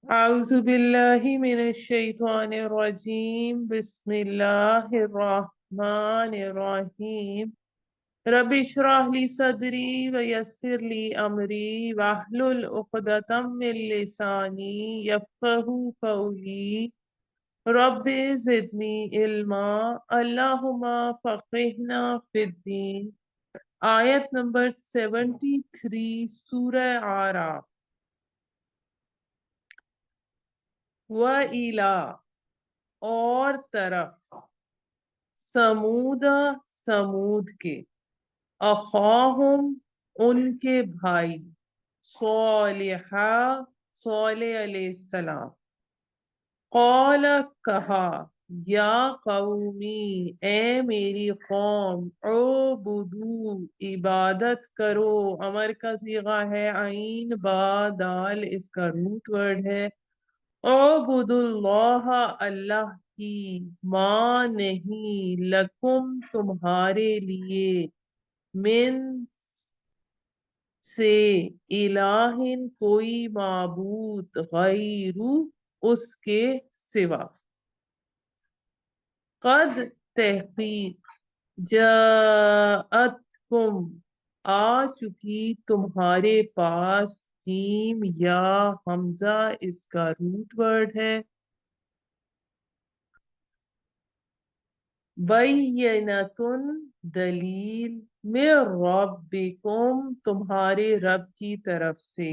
أعوذ بالله من الشيطان الرجيم بسم الله الرحمن الرحيم رب اشرح لي صدري ويسر لي أمري واحلل عقدة من لساني يفقهوا قولي رب زدني علما اللهم فقهنا في الدين. آیت نمبر 73 سورہ آراف. وَإِلَى اور طرف سمودا سمود کے اخاہم ان کے بھائی صالحہ صالح علیہ السلام قال کہا یا قومی اے میری قوم عبدو عبادت کرو. امر کا صیغہ ہے عین با دال، اس کا روٹ ورڈ ہے. اعبد اللہ اللہ کی، ماں نہیں لکم تمہارے لیے، من سے الہن کوئی معبود غیرو اس کے سوا. قد تحقیق جاءتکم آ چکی تمہارے پاس، جیم یا حمزہ اس کا روٹ ورڈ ہے. بینتن دلیل، من ربکم تمہارے رب کی طرف سے.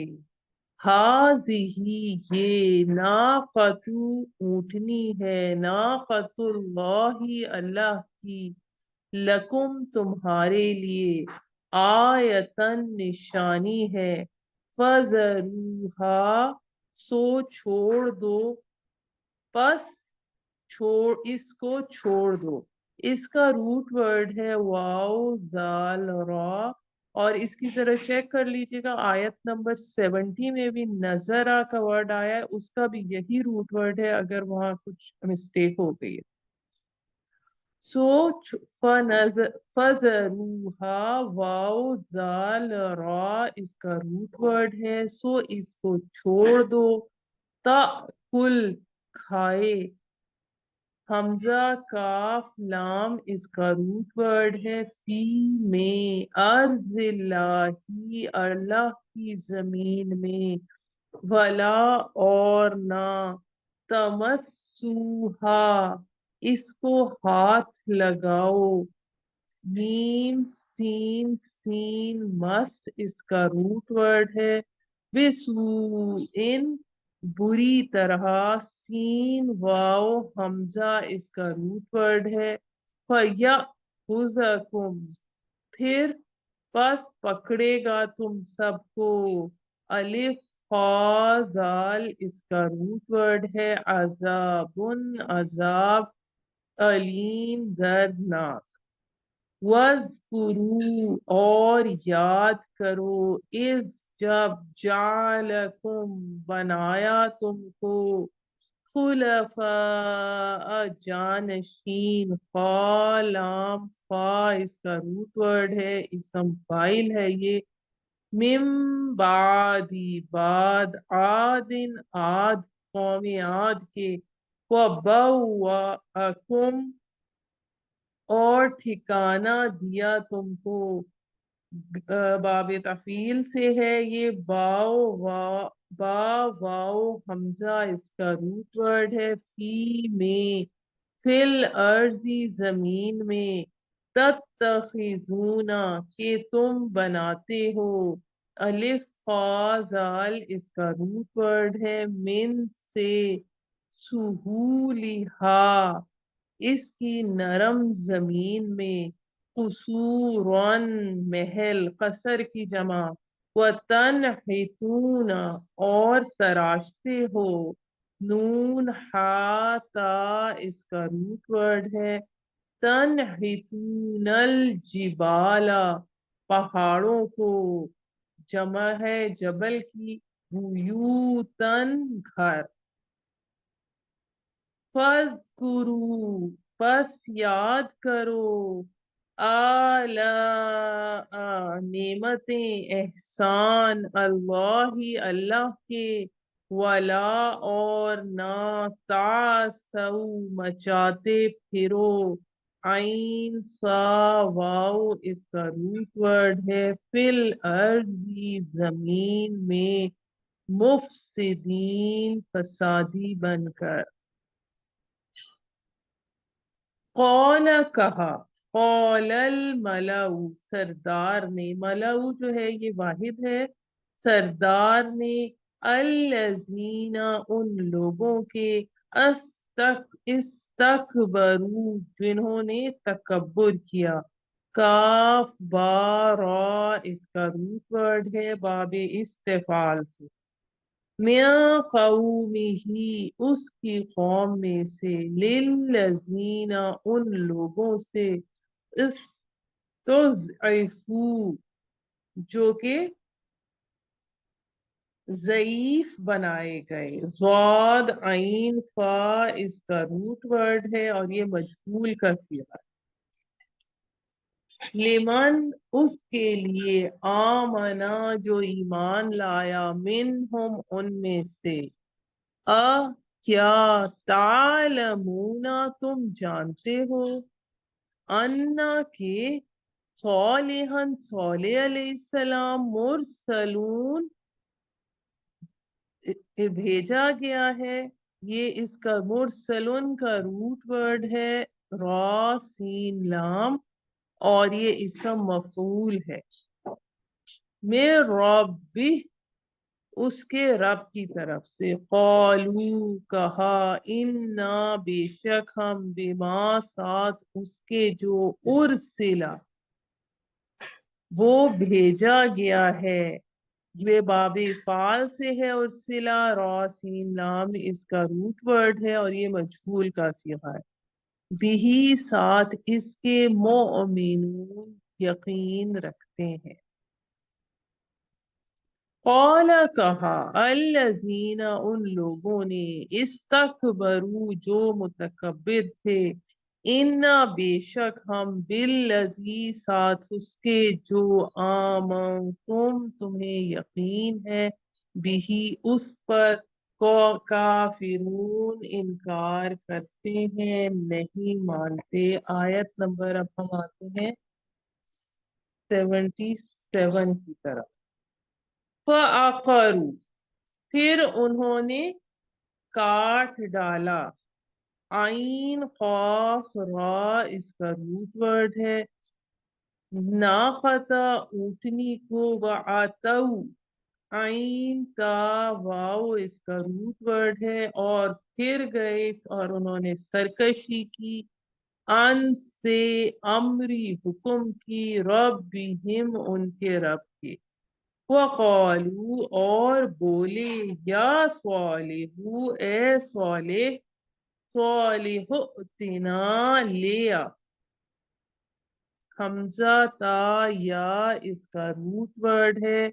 ہاذی یہ، ناقۃ اونٹنی ہے، ناقۃ اللہ اللہ کی، لکم تمہارے لیے، آیتن نشانی ہے. فذروہا سو چھوڑ دو، پس اس کو چھوڑ دو. اس کا روٹ ورڈ ہے واو زال را، اور اس کی ذرا چیک کر لیجیے گا. آیت نمبر 70 میں بھی نظرہ کا ورڈ آیا ہے، اس کا بھی یہی روٹ ورڈ ہے، اگر وہاں کچھ مسٹیک ہو گئی ہے. فَذَرُوهَا واو زال را اس کا روٹ ورڈ ہے، سو اس کو چھوڑ دو. تَأْکُل کھائے، حمزہ کاف لام اس کا روٹ ورڈ ہے، فی میں، ارض اللہ اللہ کی زمین میں، ولا اور نہ، تمسوہا اس کو ہاتھ لگاؤ، میم سین سین مس اس کا روٹ ورڈ ہے، بسوء بری طرح، سین واو حمزہ اس کا روٹ ورڈ ہے. فَيَأْخُذَكُمْ پھر بس پکڑے گا تم سب کو، الف خا زال اس کا روٹ ورڈ ہے، عذابن عذاب، علیم دردناک. وَاذْكُرُوا اور یاد کرو، اذ جب جعلکم بنایا تم کو، خلفاء جانشین، خا لام فا اس کا روٹ ورڈ ہے، اسم فاعل ہے یہ، من بعدی بعد، عادن عاد قوم عاد کے، وبوأکم اور ٹھکانہ دیا تم کو. باب تفعیل سے ہے یہ، با واو حمزہ اس کا روٹ ورڈ ہے، فی میں، فی الارضی زمین میں، تتخذون کہ تم بناتے ہو، الف خا زال اس کا روٹ ورڈ ہے، من سے، سہولہا اس کی نرم زمین میں، قصوراً محل، قصر کی جمع، وَتَنْحِتُونَ اور تراشتے ہو، نون ہا تا اس کا روٹ ورڈ ہے، تَنْحِتُونَ الْجِبَالَ پہاڑوں کو، جمع ہے جبل کی، بیوتن گھر. فَاذْكُرُوا پس یاد کرو، آلاء نعمتیں، احسان، اللہ اللہ کے، ولا اور نہ تعثوا مچاتے پھرو عین سا واو اس کا روٹ ورڈ ہے فل ارضی زمین میں مفسدین فسادی بن کر قال کہا قال الملأ سردار نے ملأ جو ہے یہ واحد ہے سردار نے الذین ان لوگوں کے استکبروا جنہوں نے تکبر کیا کاف با را اس کا روٹ ورڈ ہے باب استفعال سے میاں قومی ہی اس کی قوم میں سے للذین ان لوگوں سے استضعفوا جو کہ ضعیف بنائے گئے ضاد عین فا اس کا روٹ ورڈ ہے اور یہ مجہول کا صیغہ لمن اس کے لیے آمنا جو ایمان لایا منہم ان میں سے کیا تعلمون تم جانتے ہو انا کہ صالحا صالح علیہ السلام مرسلون بھیجا گیا ہے یہ اس کا مرسلون کا روٹ ورڈ ہے را سین لام اور یہ اسم مفعول ہے میں ربی اس کے رب کی طرف سے قالو کہا انا بے شک ہم بما ساتھ اس کے جو ارسلا وہ بھیجا گیا ہے یہ باب فعال سے ہے ارسلا را سین لام اس کا روٹ ورڈ ہے اور یہ مجہول کا صیغہ ہے بھی ساتھ اس کے مؤمنون یقین رکھتے ہیں قال کہا الذین ان لوگوں نے استکبروا جو متکبر تھے انا بے شک ہم بالذی ساتھ اس کے جو آمنتم تمہیں یقین ہے بھی اس پر کافرون انکار کرتے ہیں نہیں مانتے آیت نمبر اب ہم آتے ہیں 77 کی طرف فَعَقَرُوا پھر انہوں نے کاٹ ڈالا عین قاف را اس کا روٹ ورڈ ہے ناقتا اونٹنی کو وعتو عین تا واو اس کا روٹ ورڈ ہے اور پھر گئے اور انہوں نے سرکشی کی ان سے امری حکم کی ربہم ان کے رب کے وقالو اور بولے یا صالح اے صالح صالح ائتنا لیا حمزہ تا یا اس کا روٹ ورڈ ہے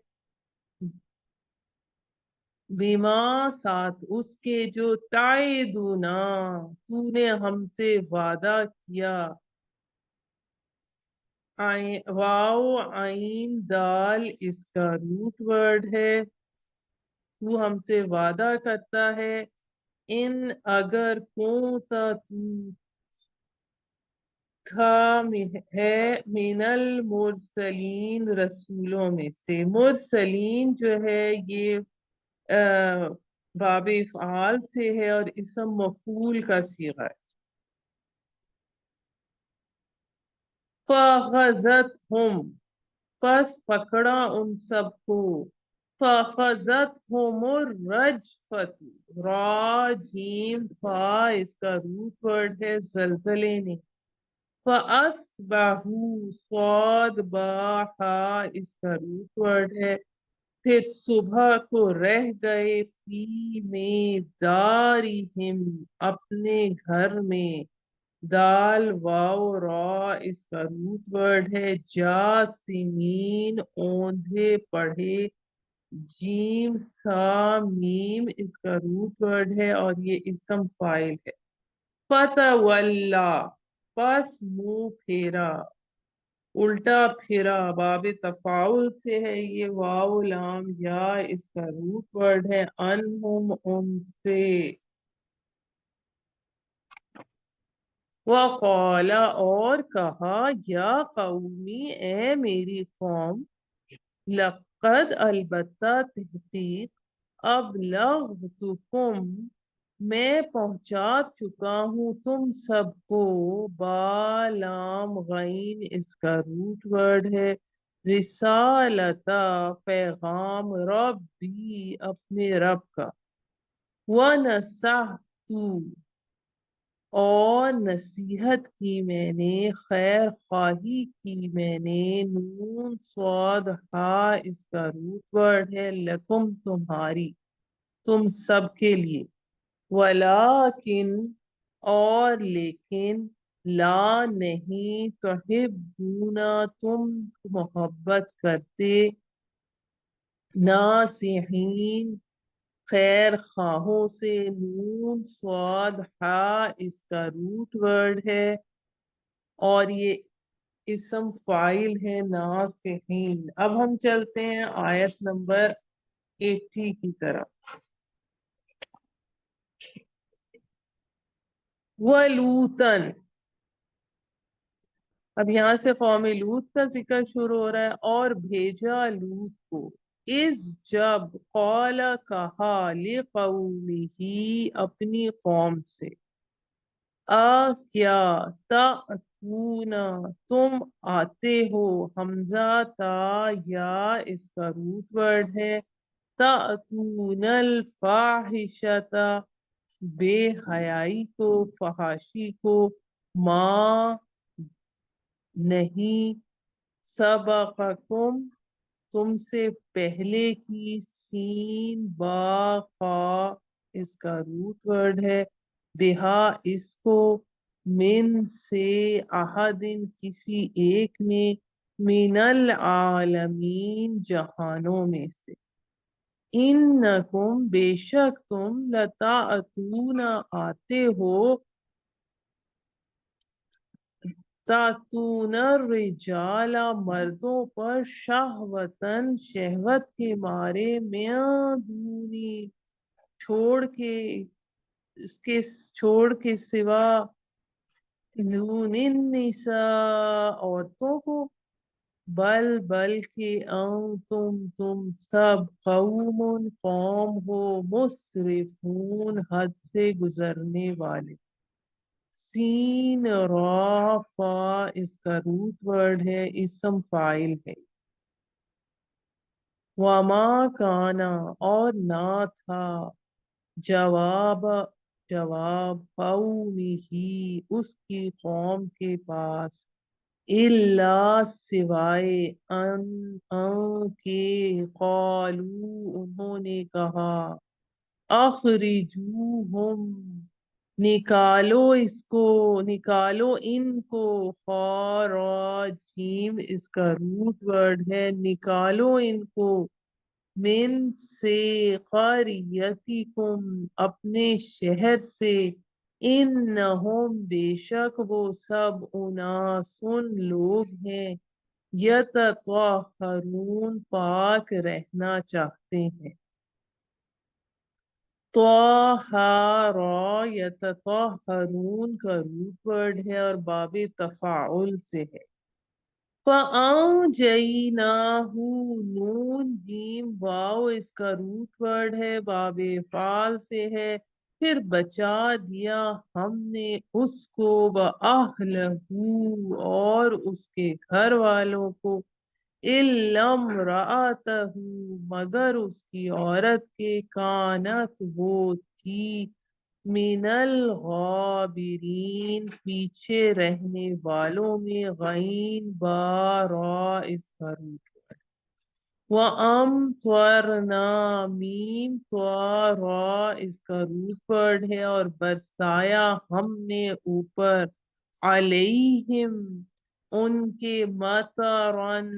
بیما ساتھ اس کے جو تعیدنا تو نے ہم سے وعدہ کیا واو عین دال اس کا روٹ ورڈ ہے تو ہم سے وعدہ کرتا ہے ان اگر کونتا تو تھا ہے من المرسلین رسولوں میں سے مرسلین جو ہے یہ باب افعال سے ہے اور اسم مفعول کا صیغہ ہے فَأَخَذَتْهُمْ پس پکڑا ان سب کو فَأَخَذَتْهُمُ الرَّجْفَةُ را جیم فا اس کا روٹ ورڈ ہے زلزلے نے فَأَصْبَحُوا صاد با حا اس کا روٹ ورڈ ہے پھر صبح کو رہ گئے فی میں دارہم اپنے گھر میں دال واو را اس کا روٹ ورڈ ہے جاسمین اوندھے پڑھے جیم سا میم اس کا روٹ ورڈ ہے اور یہ اسم فاعل ہے فتولا پس منہ پھیرا الٹا پھرا باب تفاعل سے ہے یہ، واو لام یا اس کا روٹ ورڈ ہے، انہم ان سے، وقال اور کہا، یا قومی اے میری قوم، لقد البتہ تحقیق، ابلغتکم میں پہنچا چکا ہوں تم سب کو، با لام غین اس کا روٹ ورڈ ہے، رسالتا پیغام، ربی اپنے رب کا، ونصحت اور نصیحت کی میں نے، خیر خواہی کی میں نے، نون صاد ہا اس کا روٹ ورڈ ہے، لکم تمہاری، تم سب کے لیے، ولیکن اور لیکن، لا نہیں، تحبون تم محبت کرتے، ناصحین خیر خواہوں سے، نون صاد ہا اس کا روٹ ورڈ ہے، اور یہ اسم فاعل ہے ناصحین۔ اب ہم چلتے ہیں آیت نمبر 80 کی طرف۔ وَلُوطًا، اب یہاں سے قوم لوط کا ذکر شروع ہو رہا ہے، اور بھیجا لوط کو، اس جب قال کہا، لقومہ اپنی قوم سے، کیا، تأتون تم آتے ہو، حمزہ تا یا اس کا روٹ ورڈ ہے، تأتون الفاحشۃ بے حیائی کو، فحاشی کو، ما نہیں، سبقکم تم سے پہلے کی، سین با قا اس کا روٹ ورڈ ہے، بہا اس کو، من سے، احدن کسی ایک نے، من العالمین جہانوں میں سے، انکم بے شک تم، لتأتون آتے ہو، تاتون الرجال مردوں پر، شہوتن شہوت کے مارے، من دونی چھوڑ کے، اس کے چھوڑ کے سوا، دون النساء عورتوں کو، بلکہ تم سب، قوم قوم ہو، مسرفون حد سے گزرنے والے، سین را فا اس کا روٹ ورڈ ہے، اسم فاعل ہے، وما کانا اور نہ تھا، جواب قومہ اس کی قوم کے پاس، الا سوائے، ان کے، قالو انہوں نے کہا، اخرجوہم نکالو اس کو، نکالو ان کو، خراجیم اس کا روٹ ورڈ ہے، نکالو ان کو، من سے، قریتکم اپنے شہر سے، انہم بے شک وہ سب، اناسن لوگ ہیں، یتطہرون پاک رہنا چاہتے ہیں، طہارا یتطہرون کا روٹ ورڈ ہے اور باب تفاعل سے ہے، فَأَنجَيْنَاهُ نون جیم واو اس کا روٹ ورڈ ہے، باب فعال سے ہے، پھر بچا دیا ہم نے اس کو، وَأَهْلَهُ اور اس کے گھر والوں کو، إِلَّا امْرَأَتَهُ مگر اس کی عورت کے، کانت وہ تھی، من الغابرین پیچھے رہنے والوں میں، غین با را اس کا روٹ ہے، وَأَمْطَرْنَا میم طا را اس کا روٹ ورڈ ہے، اور برسایا ہم نے اوپر، علیہم ان کے، مطرن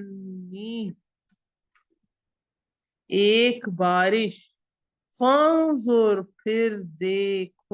ایک بارش، فانظر پھر دیکھو،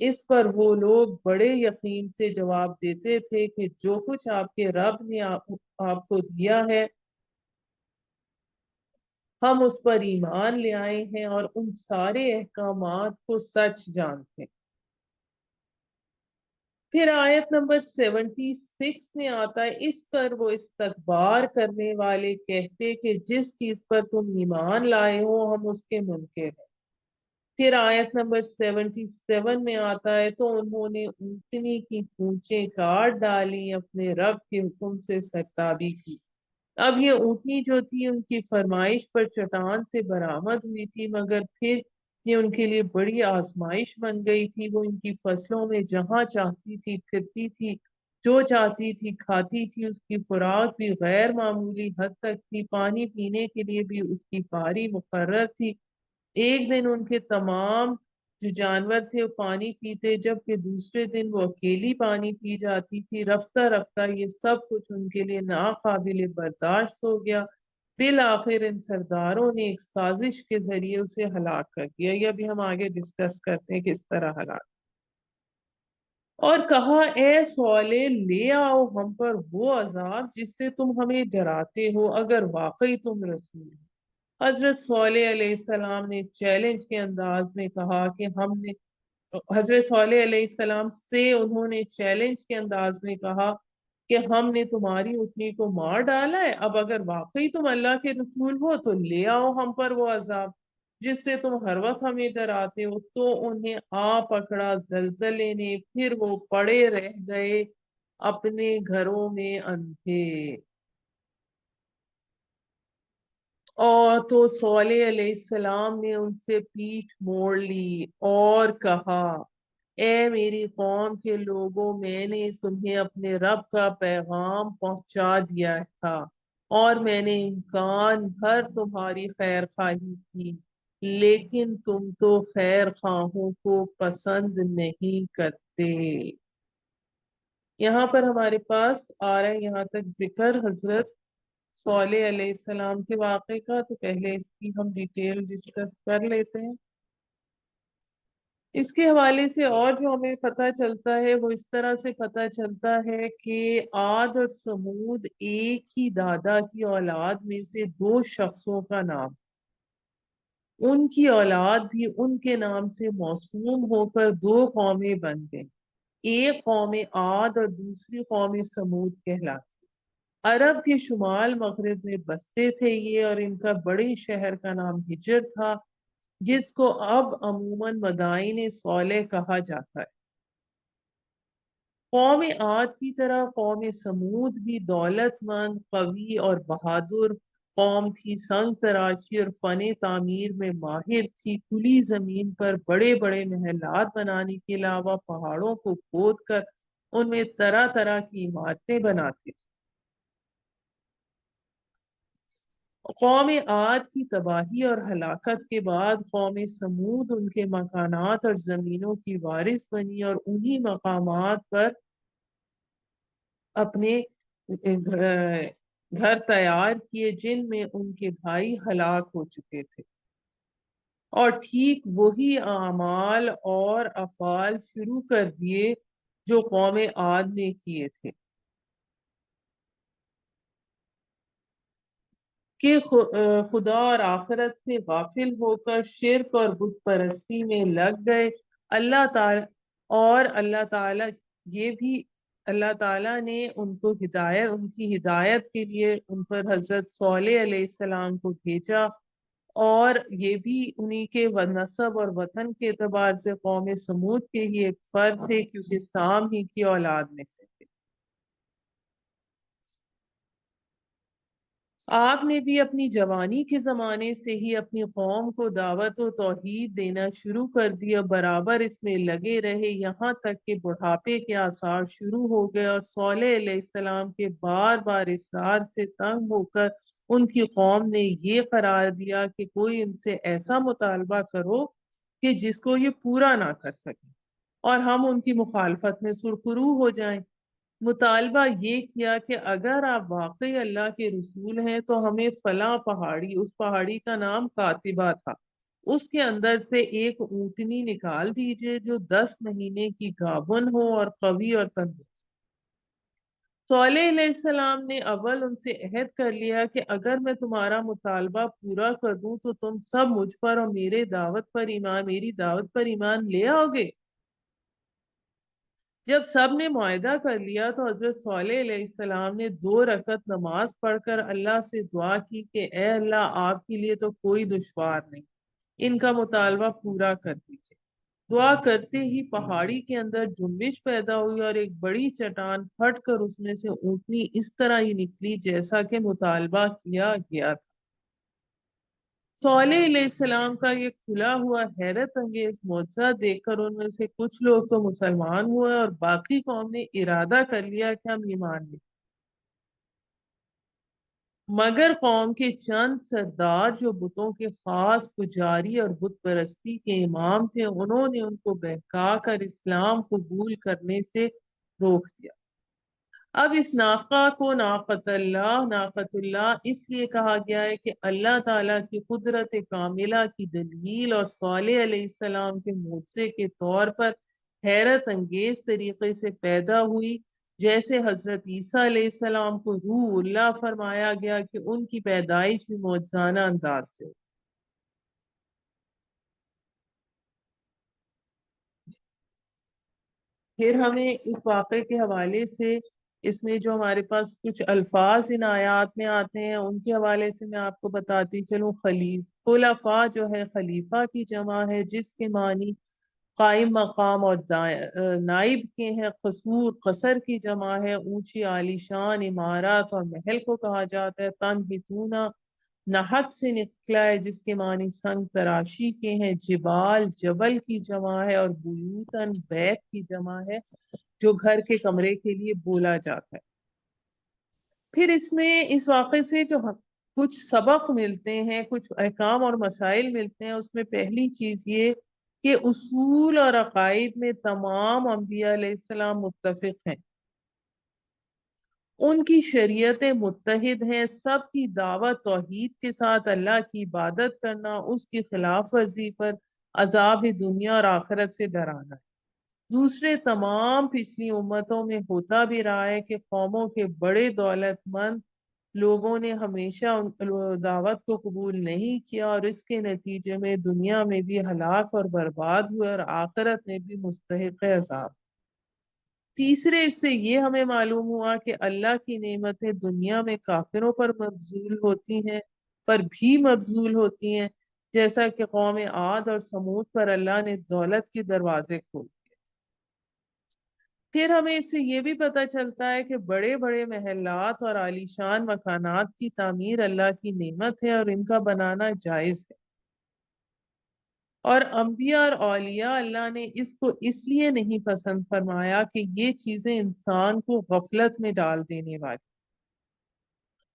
اس پر وہ لوگ بڑے یقین سے جواب دیتے تھے کہ جو کچھ آپ کے رب نے آپ کو دیا ہے ہم اس پر ایمان لے آئے ہیں اور ان سارے احکامات کو سچ جانتے ہیں۔ پھر آیت نمبر 76 میں آتا ہے، اس پر وہ استکبار کرنے والے کہتے کہ جس چیز پر تم ایمان لائے ہو ہم اس کے منکر ہیں۔ پھر آیت نمبر 77 میں آتا ہے، تو انہوں نے اونٹنی کی پونچیں کاٹ ڈالی، اپنے رب کے حکم سے سرتابی کی۔ اب یہ اونٹنی جو تھی ان کی فرمائش پر چٹان سے برآمد ہوئی تھی، مگر پھر یہ ان کے لیے بڑی آزمائش بن گئی تھی۔ وہ ان کی فصلوں میں جہاں چاہتی تھی پھرتی تھی، جو چاہتی تھی کھاتی تھی، اس کی خوراک بھی غیر معمولی حد تک تھی، پانی پینے کے لیے بھی اس کی پاری مقرر تھی۔ ایک دن ان کے تمام جو جانور تھے وہ پانی پیتے، جبکہ دوسرے دن وہ اکیلی پانی پی جاتی تھی۔ رفتہ رفتہ یہ سب کچھ ان کے لیے ناقابل برداشت ہو گیا۔ بالآخر ان سرداروں نے ایک سازش کے ذریعے اسے ہلاک کر دیا۔ یہ ابھی ہم آگے ڈسکس کرتے ہیں کس طرح ہلاک۔ اور کہا، اے صالح لے آؤ ہم پر وہ عذاب جس سے تم ہمیں ڈراتے ہو، اگر واقعی تم رسول ہو۔ حضرت صالح علیہ السلام نے چیلنج کے انداز میں کہا کہ حضرت صالح علیہ السلام سے انہوں نے چیلنج کے انداز میں کہا کہ ہم نے تمہاری اونٹنی کو مار ڈالا ہے، اب اگر واقعی تم اللہ کے رسول ہو تو لے آؤ ہم پر وہ عذاب جس سے تم ہر وقت ہمیں ڈراتے ہو۔ تو انہیں پکڑا زلزلے نے، پھر وہ پڑے رہ گئے اپنے گھروں میں اندھے۔ اور تو صالح علیہ السلام نے ان سے پیٹھ موڑ لی اور کہا، اے میری قوم کے لوگوں، میں نے تمہیں اپنے رب کا پیغام پہنچا دیا تھا اور میں نے امکان بھر تمہاری خیر خواہی کی، لیکن تم تو خیر خواہوں کو پسند نہیں کرتے۔ یہاں پر ہمارے پاس آ رہا ہے یہاں تک ذکر حضرت صالح علیہ السلام کے واقعے کا، تو پہلے اس کی ہم ڈیٹیل ڈسکس کر لیتے ہیں۔ اس کے حوالے سے اور جو ہمیں پتہ چلتا ہے وہ اس طرح سے پتہ چلتا ہے کہ عاد اور سمود ایک ہی دادا کی اولاد میں سے دو شخصوں کا نام، ان کی اولاد بھی ان کے نام سے موسوم ہو کر دو قومیں بن گئیں، ایک قوم عاد اور دوسری قوم سمود کہلاتی۔ عرب کے شمال مغرب میں بستے تھے یہ، اور ان کا بڑے شہر کا نام ہجر تھا، جس کو اب عموماً مدائن صالح کہا جاتا ہے۔ قوم عاد کی طرح قوم سمود بھی دولت مند، قوی اور بہادر قوم تھی، سنگ تراشی اور فن تعمیر میں ماہر تھی، کھلی زمین پر بڑے بڑے محلات بنانے کے علاوہ پہاڑوں کو کھود کر ان میں طرح طرح کی عمارتیں بناتے تھے۔ قوم عاد کی تباہی اور ہلاکت کے بعد قوم سمود ان کے مکانات اور زمینوں کی وارث بنی اور انہی مقامات پر اپنے گھر تیار کیے جن میں ان کے بھائی ہلاک ہو چکے تھے، اور ٹھیک وہی اعمال اور افعال شروع کر دیے جو قوم عاد نے کیے تھے کہ خدا اور آخرت سے غافل ہو کر شرک اور بت پرستی میں لگ گئے۔ اللہ تعالی اللہ تعالی یہ بھی اللہ تعالیٰ نے ان کی ہدایت کے لیے ان پر حضرت صالح علیہ السلام کو بھیجا، اور یہ بھی انہی کے نسب اور وطن کے اعتبار سے قوم سمود کے ہی ایک فرد تھے، کیونکہ سام ہی کی اولاد میں سے تھے۔ آپ نے بھی اپنی جوانی کے زمانے سے ہی اپنی قوم کو دعوت و توحید دینا شروع کر دیا، برابر اس میں لگے رہے یہاں تک کہ بڑھاپے کے آثار شروع ہو گئے، اور صالح علیہ السلام کے بار بار اصرار سے تنگ ہو کر ان کی قوم نے یہ قرار دیا کہ کوئی ان سے ایسا مطالبہ کرو کہ جس کو یہ پورا نہ کر سکے اور ہم ان کی مخالفت میں سرخرو ہو جائیں۔ مطالبہ یہ کیا کہ اگر آپ واقعی اللہ کے رسول ہیں تو ہمیں فلاں پہاڑی، اس پہاڑی کا نام قاتبہ تھا، اس کے اندر سے ایک اونٹنی نکال دیجئے جو 10 مہینے کی گابن ہو اور قوی اور تندرست۔ صالح علیہ السلام نے اول ان سے عہد کر لیا کہ اگر میں تمہارا مطالبہ پورا کر دوں تو تم سب مجھ پر اور میری دعوت پر ایمان لے آؤ گے۔ جب سب نے معاہدہ کر لیا تو حضرت صالح علیہ السلام نے 2 رکعت نماز پڑھ کر اللہ سے دعا کی کہ اے اللہ، آپ کے لیے تو کوئی دشوار نہیں، ان کا مطالبہ پورا کر دیجیے۔ دعا کرتے ہی پہاڑی کے اندر جنبش پیدا ہوئی اور ایک بڑی چٹان پھٹ کر اس میں سے اونٹنی اس طرح ہی نکلی جیسا کہ مطالبہ کیا گیا تھا۔ صالح علیہ السلام کا یہ کھلا ہوا حیرت انگیز معجزہ دیکھ کر ان میں سے کچھ لوگ تو مسلمان ہوئے اور باقی قوم نے ارادہ کر لیا کہ ہم ایمان لیں۔ مگر قوم کے چند سردار جو بتوں کے خاص پجاری اور بت پرستی کے امام تھے، انہوں نے ان کو بہکا کر اسلام قبول کرنے سے روک دیا۔ اب اس ناقہ کو ناقۃ اللہ اس لیے کہا گیا ہے کہ اللہ تعالیٰ کی قدرت کاملہ کی دلیل اور صالح علیہ السلام کے معجزے کے طور پر حیرت انگیز طریقے سے پیدا ہوئی، جیسے حضرت عیسیٰ علیہ السلام کو روح اللہ فرمایا گیا کہ ان کی پیدائش بھی معجزانہ انداز سے ہوئی۔ پھر ہمیں اس واقعے کے حوالے سے اس میں جو ہمارے پاس کچھ الفاظ ان آیات میں آتے ہیں ان کے حوالے سے میں آپ کو بتاتی چلوں۔ خلفاء جو ہے خلیفہ کی جمع ہے، جس کے معنی قائم مقام اور نائب کے ہیں۔ قصور قصر کی جمع ہے، اونچی عالیشان عمارات اور محل کو کہا جاتا ہے۔ تنحتون نحت سے نکلا ہے جس کے معنی سنگ تراشی کے ہیں۔ جبال جبل کی جمع ہے، اور بیوتن بیت کی جمع ہے جو گھر کے کمرے کے لیے بولا جاتا ہے۔ پھر اس میں اس واقعے سے جو کچھ سبق ملتے ہیں، کچھ احکام اور مسائل ملتے ہیں، اس میں پہلی چیز یہ کہ اصول اور عقائد میں تمام انبیاء علیہ السلام متفق ہیں، ان کی شریعتیں متحد ہیں، سب کی دعوت توحید کے ساتھ اللہ کی عبادت کرنا، اس کی خلاف ورزی پر عذاب دنیا اور آخرت سے ڈرانا ہے۔ دوسرے تمام پچھلی امتوں میں ہوتا بھی رہا ہے کہ قوموں کے بڑے دولت مند لوگوں نے ہمیشہ دعوت کو قبول نہیں کیا، اور اس کے نتیجے میں دنیا میں بھی ہلاک اور برباد ہوئے اور آخرت میں بھی مستحق عذاب۔ تیسرے اس سے یہ ہمیں معلوم ہوا کہ اللہ کی نعمتیں دنیا میں کافروں پر مبذول ہوتی ہیں، جیسا کہ قوم عاد اور سمود پر اللہ نے دولت کے دروازے کھول دیے۔ پھر ہمیں اس سے یہ بھی پتہ چلتا ہے کہ بڑے بڑے محلات اور عالیشان مکانات کی تعمیر اللہ کی نعمت ہے اور ان کا بنانا جائز ہے، اور انبیاء اور اولیاء اللہ نے اس کو اس لیے نہیں پسند فرمایا کہ یہ چیزیں انسان کو غفلت میں ڈال دینے والی،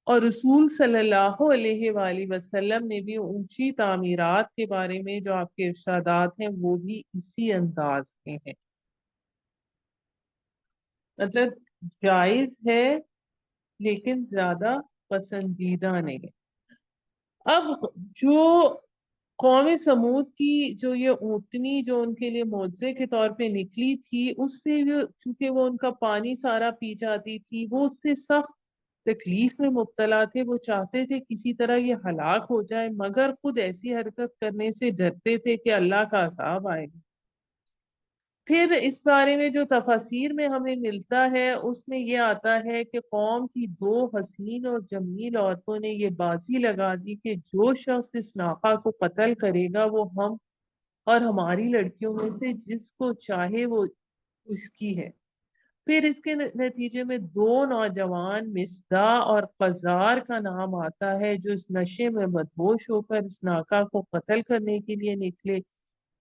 اور رسول صلی اللہ علیہ وآلہ وسلم نے بھی اونچی تعمیرات کے بارے میں جو آپ کے ارشادات ہیں وہ بھی اسی انداز کے ہیں، مطلب جائز ہے لیکن زیادہ پسندیدہ نہیں ہے۔ اب جو قوم سمود کی جو یہ اونٹنی جو ان کے لیے معجزے کے طور پہ نکلی تھی، اس سے چونکہ وہ ان کا پانی سارا پی جاتی تھی، وہ اس سے سخت تکلیف میں مبتلا تھے، وہ چاہتے تھے کسی طرح یہ ہلاک ہو جائے، مگر خود ایسی حرکت کرنے سے ڈرتے تھے کہ اللہ کا عذاب آئے گا۔ پھر اس بارے میں جو تفاسیر میں ہمیں ملتا ہے اس میں یہ آتا ہے کہ قوم کی 2 حسین اور جمیل عورتوں نے یہ بازی لگا دی کہ جو شخص اس ناقہ کو قتل کرے گا وہ ہم اور ہماری لڑکیوں میں سے جس کو چاہے وہ اس کی ہے۔ پھر اس کے نتیجے میں 2 نوجوان مصداع اور قزار کا نام آتا ہے جو اس نشے میں مدہوش ہو کر اس ناقہ کو قتل کرنے کے لیے نکلے۔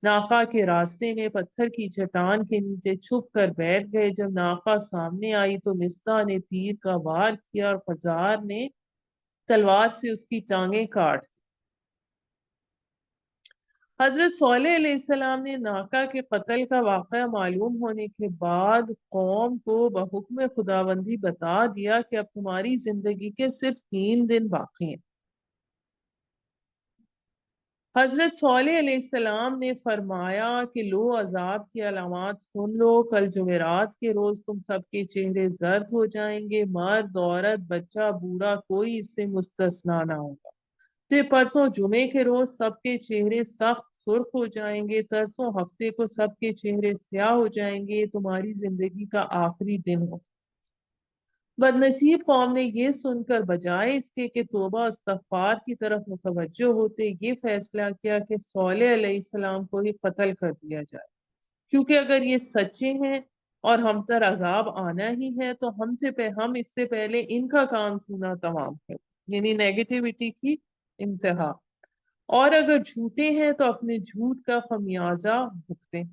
ناقہ کے راستے میں پتھر کی چٹان کے نیچے چھپ کر بیٹھ گئے۔ جب ناقہ سامنے آئی تو مصداع نے تیر کا وار کیا اور قزار نے تلوار سے اس کی ٹانگیں کاٹ دی۔ حضرت صالح علیہ السلام نے ناقہ کے قتل کا واقعہ معلوم ہونے کے بعد قوم کو بحکم خداوندی بتا دیا کہ اب تمہاری زندگی کے صرف 3 دن باقی ہیں، حضرت صالح علیہ السلام نے فرمایا کہ لو عذاب کی علامات سن لو، کل جمعرات کے روز تم سب کے چہرے زرد ہو جائیں گے، مرد عورت بچہ بوڑھا کوئی اس سے مستثنا نہ ہوگا۔ پھر پرسوں جمعے کے روز سب کے چہرے سخت سرخ ہو جائیں گے، ترسوں ہفتے کو سب کے چہرے سیاہ ہو جائیں گے، یہ تمہاری زندگی کا آخری دن ہو۔ بد نصیب قوم نے یہ سن کر بجائے اس کے کہ توبہ استغفار کی طرف متوجہ ہوتے، یہ فیصلہ کیا کہ صالح علیہ السلام کو ہی قتل کر دیا جائے، کیونکہ اگر یہ سچے ہیں اور ہم پر عذاب آنا ہی ہے تو ہم اس سے پہلے ان کا کام کیوں نہ تمام ہے، یعنی نیگیٹیوٹی کی انتہا، اور اگر جھوٹے ہیں تو اپنے جھوٹ کا خمیازہ بھگتیں۔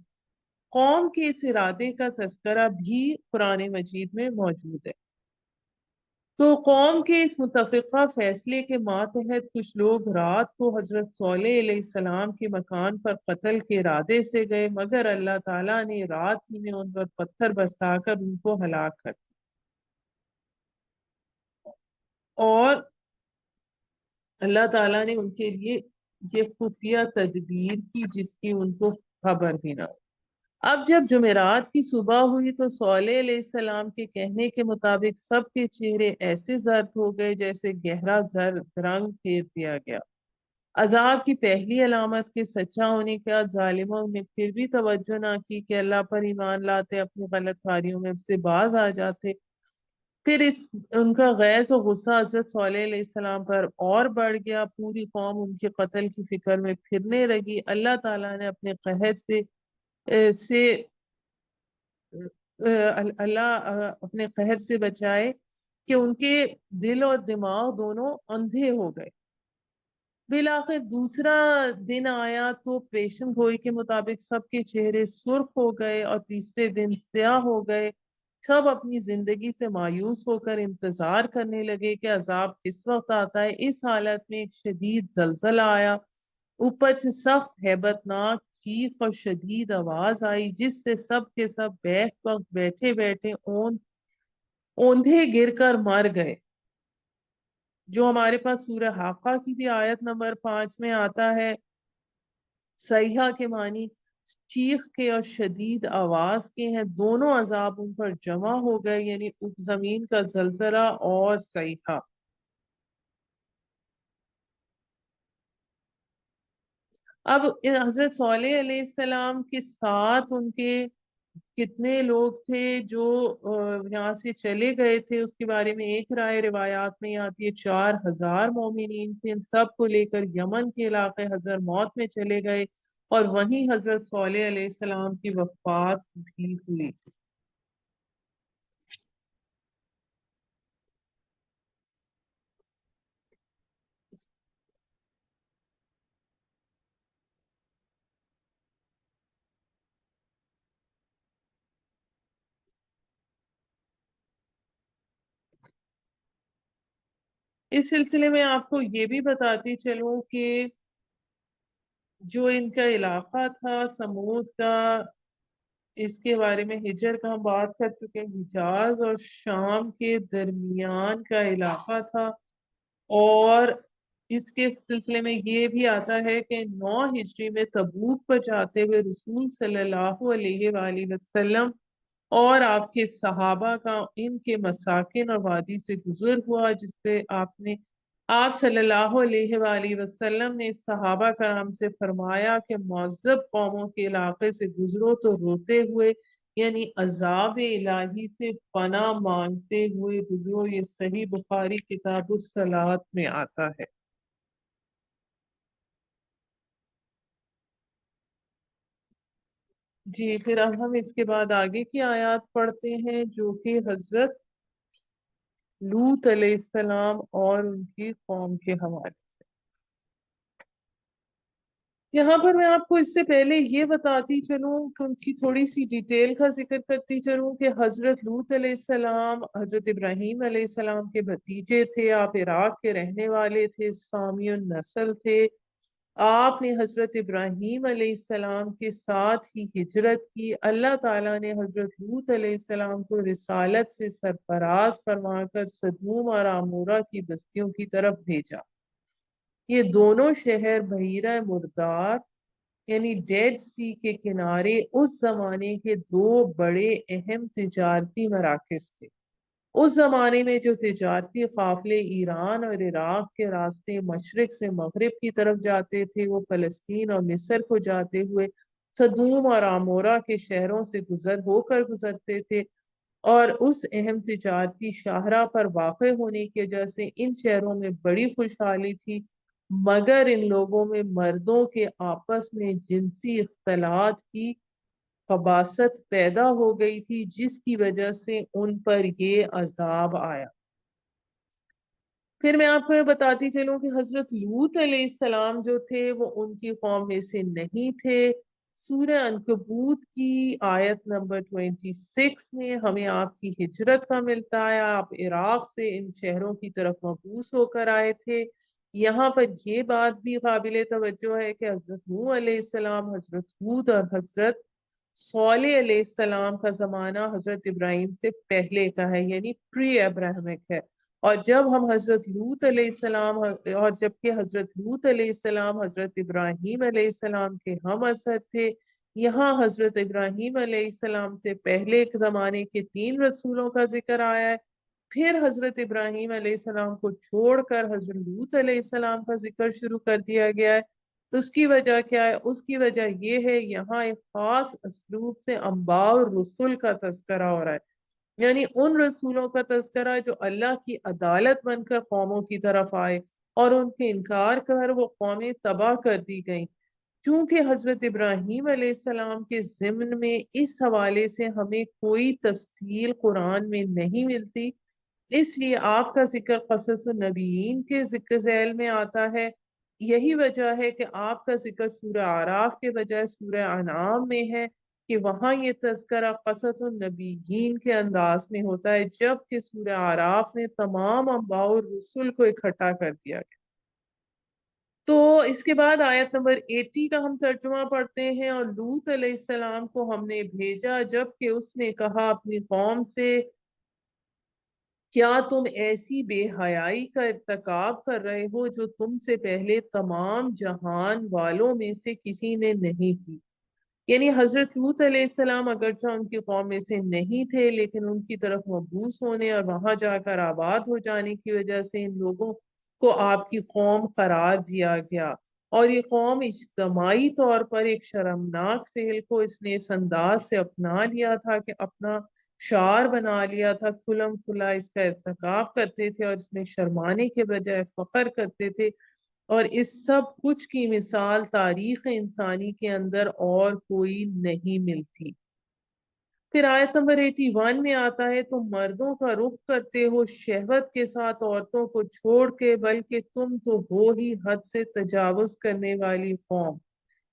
قوم کے اس ارادے کا تذکرہ بھی قرآن مجید میں موجود ہے۔ تو قوم کے اس متفقہ فیصلے کے ماتحت کچھ لوگ رات کو حضرت صالح علیہ السلام کے مکان پر قتل کے ارادے سے گئے، مگر اللہ تعالیٰ نے رات ہی میں ان پر پتھر برسا کر ان کو ہلاک کر دیا، اور اللہ تعالیٰ نے ان کے لیے یہ خفیہ تدبیر کی جس کی ان کو خبر بھی نہ ہو۔ اب جب جمعرات کی صبح ہوئی تو صالح علیہ السلام کے کہنے کے مطابق سب کے چہرے ایسے زرد ہو گئے جیسے گہرا زرد رنگ پھیر دیا گیا۔ عذاب کی پہلی علامت کے سچا ہونے کے بعد ظالموں نے پھر بھی توجہ نہ کی کہ اللہ پر ایمان لاتے، اپنی غلط کاریوں میں سے باز آ جاتے۔ پھر ان کا غیظ و غصہ حضرت صالح علیہ السلام پر اور بڑھ گیا، پوری قوم ان کے قتل کی فکر میں پھرنے لگی۔ اللہ تعالیٰ نے اپنے قہر سے اللہ اپنے قہر سے بچائے کہ ان کے دل اور دماغ دونوں اندھے ہو گئے۔ بالآخر دوسرا دن آیا تو پیشن گوئی کے مطابق سب کے چہرے سرخ ہو گئے اور تیسرے دن سیاہ ہو گئے۔ سب اپنی زندگی سے مایوس ہو کر انتظار کرنے لگے کہ عذاب کس وقت آتا ہے۔ اس حالت میں ایک شدید زلزلہ آیا، اوپر سے سخت ہیبت ناک چیخ اور شدید آواز آئی جس سے سب کے سب بیک وقت بیٹھے بیٹھے اوندھے گر کر مر گئے، جو ہمارے پاس سورہ حاقہ کی بھی آیت نمبر 5 میں آتا ہے۔ صیحہ کے معنی چیخ کے اور شدید آواز کے ہیں، دونوں عذاب ان پر جمع ہو گئے، یعنی زمین کا زلزلہ اور صیحہ۔ اب حضرت صالح علیہ السلام کے ساتھ ان کے کتنے لوگ تھے جو یہاں سے چلے گئے تھے، اس کے بارے میں ایک رائے روایات میں آتی ہے 4000 مومنین تھے، ان سب کو لے کر یمن کے علاقے حضر موت میں چلے گئے، اور وہیں حضرت صالح علیہ السلام کی وفات بھی ہوئی۔ اس سلسلے میں آپ کو یہ بھی بتاتی چلوں کہ جو ان کا علاقہ تھا سمود کا، اس کے بارے میں ہجر کا ہم بات کر چکے ہیں، حجاز اور شام کے درمیان کا علاقہ تھا، اور اس کے سلسلے میں یہ بھی آتا ہے کہ 9 ہجری میں تبوک پر جاتے ہوئے رسول صلی اللہ علیہ وآلہ وسلم اور آپ کے صحابہ کا ان کے مساکن اور وادی سے گزر ہوا، جس سے آپ صلی اللہ علیہ وآلہ وسلم نے صحابہ کرام سے فرمایا کہ معذب قوموں کے علاقے سے گزرو تو روتے ہوئے، یعنی عذاب الہی سے پناہ مانگتے ہوئے گزرو۔ یہ صحیح بخاری کتاب الصلاۃ میں آتا ہے۔ جی پھر اب ہم اس کے بعد آگے کی آیات پڑھتے ہیں جو کہ حضرت لوط علیہ السلام اور ان کی قوم کے حوالے۔ یہاں پر میں آپ کو اس سے پہلے یہ بتاتی چلوں کہ ان کی تھوڑی سی ڈیٹیل کا ذکر کرتی چلوں کہ حضرت لوط علیہ السلام حضرت ابراہیم علیہ السلام کے بھتیجے تھے، آپ عراق کے رہنے والے تھے، سامی النسل تھے۔ آپ نے حضرت ابراہیم علیہ السلام کے ساتھ ہی ہجرت کی۔ اللہ تعالیٰ نے حضرت لوط علیہ السلام کو رسالت سے سرفراز فرما کر سدوم اور عمورہ کی بستیوں کی طرف بھیجا۔ یہ دونوں شہر بحیرہ مردار یعنی ڈیڈ سی کے کنارے اس زمانے کے دو بڑے اہم تجارتی مراکز تھے۔ اس زمانے میں جو تجارتی قافلے ایران اور عراق کے راستے مشرق سے مغرب کی طرف جاتے تھے، وہ فلسطین اور مصر کو جاتے ہوئے صدوم اور آمورا کے شہروں سے گزرتے تھے، اور اس اہم تجارتی شاہراہ پر واقع ہونے کی وجہ سے ان شہروں میں بڑی خوشحالی تھی، مگر ان لوگوں میں مردوں کے آپس میں جنسی اختلاط کی خباثت پیدا ہو گئی تھی، جس کی وجہ سے ان پر یہ عذاب آیا۔ پھر میں آپ کو یہ بتاتی چلوں کہ حضرت لوط علیہ السلام جو تھے وہ ان کی قوم میں سے نہیں تھے۔ سورہ عنکبوت کی آیت نمبر 26 میں ہمیں آپ کی ہجرت کا ملتا ہے، آپ عراق سے ان شہروں کی طرف مبعوث ہو کر آئے تھے۔ یہاں پر یہ بات بھی قابل توجہ ہے کہ حضرت نوح علیہ السلام، حضرت ہود اور حضرت صالح علیہ السلام کا زمانہ حضرت ابراہیم سے پہلے کا ہے، یعنی پری ابراہمک ہے، اور جب ہم حضرت لوط علیہ السلام اور جبکہ حضرت لوط علیہ السلام حضرت ابراہیم علیہ السلام کے ہم عصر تھے۔ یہاں حضرت ابراہیم علیہ السلام سے پہلے کے زمانے کے 3 رسولوں کا ذکر آیا ہے، پھر حضرت ابراہیم علیہ السلام کو چھوڑ کر حضرت لوط علیہ السلام کا ذکر شروع کر دیا گیا ہے۔ اس کی وجہ کیا ہے؟ اس کی وجہ یہ ہے یہاں ایک خاص اسلوب سے انباء الرسل کا تذکرہ ہو رہا ہے، یعنی ان رسولوں کا تذکرہ جو اللہ کی عدالت بن کر قوموں کی طرف آئے اور ان کے انکار کر وہ قومیں تباہ کر دی گئیں۔ چونکہ حضرت ابراہیم علیہ السلام کے ضمن میں اس حوالے سے ہمیں کوئی تفصیل قرآن میں نہیں ملتی، اس لیے آپ کا ذکر قصص النبیین کے ذکر ذیل میں آتا ہے۔ یہی وجہ ہے کہ آپ کا ذکر سورہ اعراف کے بجائے سورہ انعام میں ہے، کہ وہاں یہ تذکرہ قصص النبیین کے انداز میں ہوتا ہے، جبکہ سورہ اعراف میں تمام انباء الرسل کو اکٹھا کر دیا گیا۔ تو اس کے بعد آیت نمبر 80 کا ہم ترجمہ پڑھتے ہیں۔ اور لوط علیہ السلام کو ہم نے بھیجا جبکہ اس نے کہا اپنی قوم سے، کیا تم ایسی بے حیائی کا ارتکاب کر رہے ہو جو تم سے پہلے تمام جہان والوں میں سے کسی نے نہیں کی؟ یعنی حضرت لوط علیہ السلام اگرچہ ان کی قوم میں سے نہیں تھے، لیکن ان کی طرف مبعوث ہونے اور وہاں جا کر آباد ہو جانے کی وجہ سے ان لوگوں کو آپ کی قوم قرار دیا گیا، اور یہ قوم اجتماعی طور پر ایک شرمناک فعل کو اس نے اس انداز سے اپنا لیا تھا کہ اپنا شعار بنا لیا تھا، کھلم کھلا اس کا ارتکاب کرتے تھے اور اس میں شرمانے کے بجائے فخر کرتے تھے، اور اس سب کچھ کی مثال تاریخ انسانی کے اندر اور کوئی نہیں ملتی۔ پھر آیت نمبر 81 میں آتا ہے، تم مردوں کا رخ کرتے ہو شہوت کے ساتھ عورتوں کو چھوڑ کے، بلکہ تم تو ہو ہی حد سے تجاوز کرنے والی قوم۔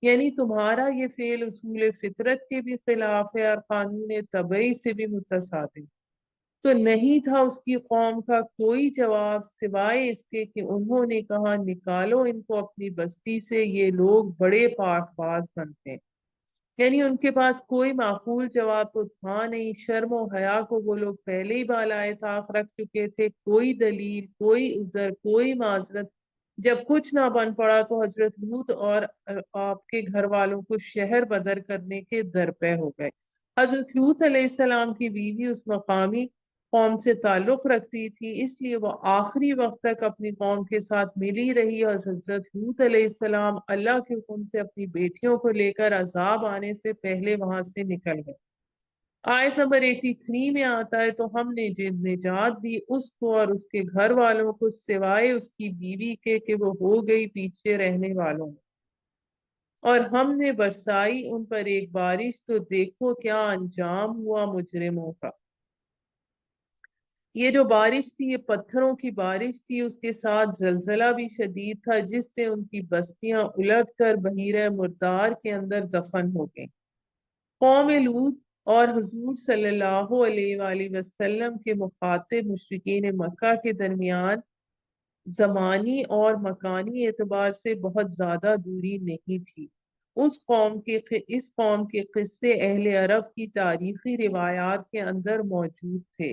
یعنی تمہارا یہ فعل اصول فطرت کے بھی خلاف ہے اور قانون طبعی سے بھی متصادم۔ تو نہیں تھا اس کی قوم کا کوئی جواب سوائے اس کے کہ انہوں نے کہا، نکالو ان کو اپنی بستی سے، یہ لوگ بڑے پاک باز بنتے ہیں۔ یعنی ان کے پاس کوئی معقول جواب تو تھا نہیں، شرم و حیا کو وہ لوگ پہلے ہی بالائے طاق رکھ چکے تھے، کوئی دلیل، کوئی عذر، کوئی معذرت۔ جب کچھ نہ بن پڑا تو حضرت لوط اور آپ کے گھر والوں کو شہر بدر کرنے کے درپے ہو گئے۔ حضرت لوط علیہ السلام کی بیوی اس مقامی قوم سے تعلق رکھتی تھی، اس لیے وہ آخری وقت تک اپنی قوم کے ساتھ ملی رہی، اور حضرت لوط علیہ السلام اللہ کے حکم سے اپنی بیٹیوں کو لے کر عذاب آنے سے پہلے وہاں سے نکل گئے۔ آیت نمبر 83 میں آتا ہے، تو ہم نے جن نجات دی اس کو اور اس کے گھر والوں کو سوائے اس کی بیوی کے کہ وہ ہو گئی پیچھے رہنے والوں میں، اور ہم نے برسائی ان پر ایک بارش، تو دیکھو کیا انجام ہوا مجرموں کا۔ یہ جو بارش تھی یہ پتھروں کی بارش تھی، اس کے ساتھ زلزلہ بھی شدید تھا، جس سے ان کی بستیاں الٹ کر بحیرہ مردار کے اندر دفن ہو گئیں۔ قوم لوط اور حضور صلی اللہ علیہ وآلہ وسلم کے مخاطب مشرکین مکہ کے درمیان زمانی اور مکانی اعتبار سے بہت زیادہ دوری نہیں تھی۔ اس قوم کے قصے اہل عرب کی تاریخی روایات کے اندر موجود تھے،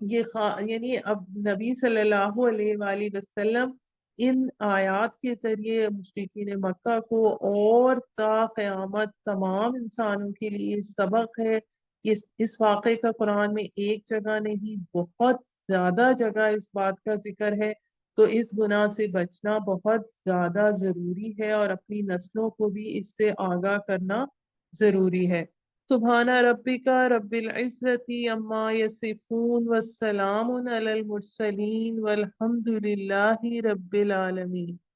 یعنی اب نبی صلی اللہ علیہ وآلہ وسلم ان آیات کے ذریعے مشرکین مکہ کو اور تا قیامت تمام انسانوں کے لیے سبق ہے۔ اس واقعے کا قرآن میں ایک جگہ نہیں، بہت زیادہ جگہ اس بات کا ذکر ہے۔ تو اس گناہ سے بچنا بہت زیادہ ضروری ہے اور اپنی نسلوں کو بھی اس سے آگاہ کرنا ضروری ہے۔ سبحان ربک رب العزت عما یصفون والسلام علی المرسلین والحمد للہ رب العالمین۔